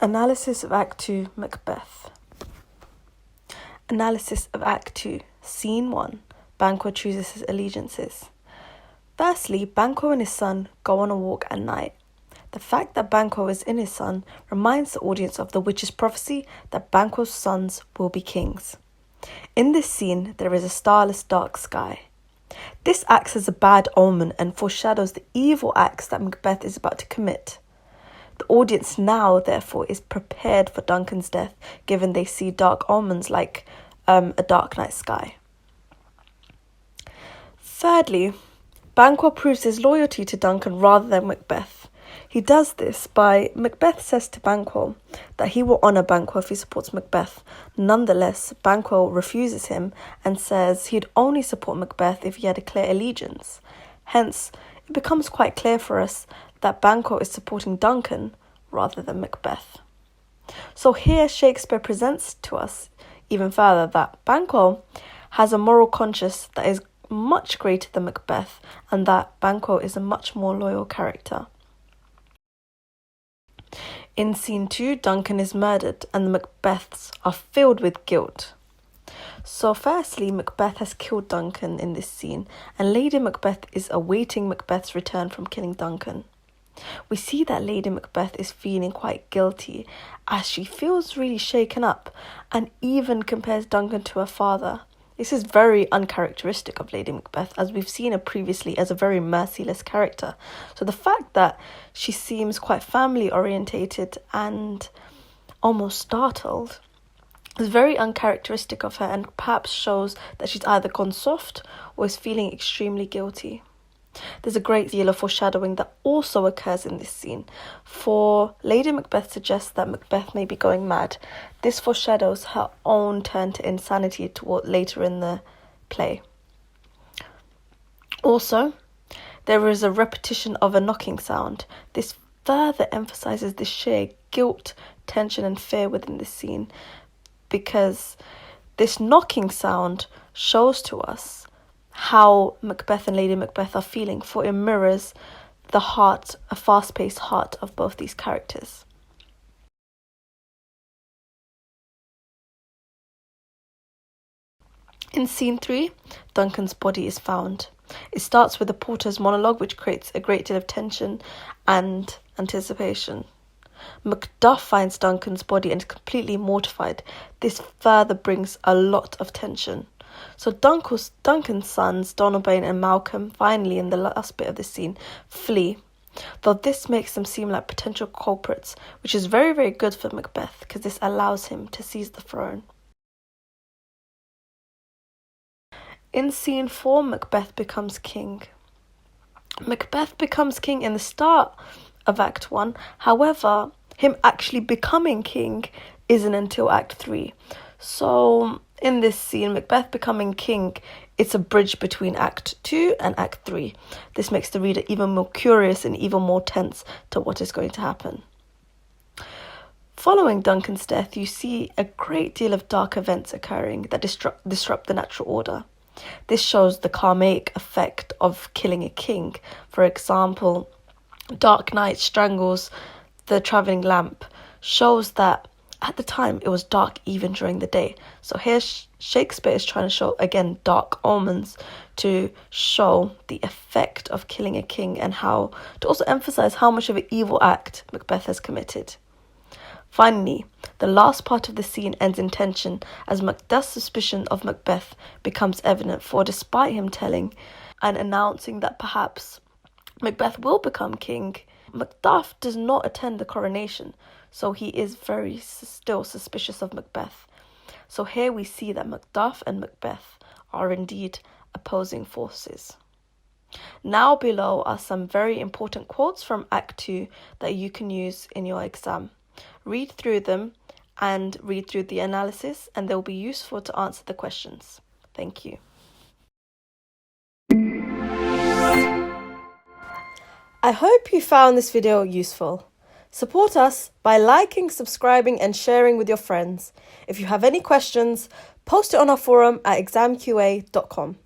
Analysis of Act 2, Macbeth. Analysis of Act 2, Scene 1, Banquo chooses his allegiances. Firstly, Banquo and his son go on a walk at night. The fact that Banquo is in his son reminds the audience of the witch's prophecy that Banquo's sons will be kings. In this scene, there is a starless dark sky. This acts as a bad omen and foreshadows the evil acts that Macbeth is about to commit. The audience now, therefore, is prepared for Duncan's death, given they see dark omens like a dark night sky. Thirdly, Banquo proves his loyalty to Duncan rather than Macbeth. He does this by Macbeth says to Banquo that he will honour Banquo if he supports Macbeth. Nonetheless, Banquo refuses him and says he'd only support Macbeth if he had a clear allegiance. Hence, it becomes quite clear for us that Banquo is supporting Duncan rather than Macbeth. So here Shakespeare presents to us even further that Banquo has a moral conscience that is much greater than Macbeth and that Banquo is a much more loyal character. In scene 2, Duncan is murdered and the Macbeths are filled with guilt. So firstly, Macbeth has killed Duncan in this scene and Lady Macbeth is awaiting Macbeth's return from killing Duncan. We see that Lady Macbeth is feeling quite guilty as she feels really shaken up and even compares Duncan to her father. This is very uncharacteristic of Lady Macbeth, as we've seen her previously as a very merciless character. So the fact that she seems quite family orientated and almost startled is very uncharacteristic of her and perhaps shows that she's either gone soft or is feeling extremely guilty. There's a great deal of foreshadowing that also occurs in this scene, for Lady Macbeth suggests that Macbeth may be going mad. This foreshadows her own turn to insanity toward later in the play. Also, there is a repetition of a knocking sound. This further emphasizes the sheer guilt, tension and fear within this scene, because this knocking sound shows to us how Macbeth and Lady Macbeth are feeling, for it mirrors the heart, a fast-paced heart of both these characters. In scene 3, Duncans body is found. It starts with the porter's monologue, which creates a great deal of tension and anticipation. Macduff finds Duncan's body and is completely mortified. This further brings a lot of tension. So Duncan's sons, Donalbain and Malcolm, finally in the last bit of the scene, flee. Though this makes them seem like potential culprits, which is very, very good for Macbeth because this allows him to seize the throne. In scene 4, Macbeth becomes king. Macbeth becomes king in the start of Act 1. However, him actually becoming king isn't until Act 3. So in this scene, Macbeth becoming king, it's a bridge between Act 2 and Act 3. This makes the reader even more curious and even more tense to what is going to happen. Following Duncan's death, you see a great deal of dark events occurring that disrupt the natural order. This shows the karmic effect of killing a king. For example, Dark Night strangles the travelling lamp, shows that at the time it was dark even during the day. So here Shakespeare is trying to show, again, dark omens to show the effect of killing a king and how to also emphasize how much of an evil act Macbeth has committed. Finally, the last part of the scene ends in tension as Macduff's suspicion of Macbeth becomes evident, for despite him telling and announcing that perhaps Macbeth will become king, Macduff does not attend the coronation, so he is very still suspicious of Macbeth. So here we see that Macduff and Macbeth are indeed opposing forces. Now below are some very important quotes from Act 2 that you can use in your exam. Read through them and read through the analysis, and they will be useful to answer the questions. Thank you. I hope you found this video useful. Support us by liking, subscribing and sharing with your friends. If you have any questions, post it on our forum at examqa.com.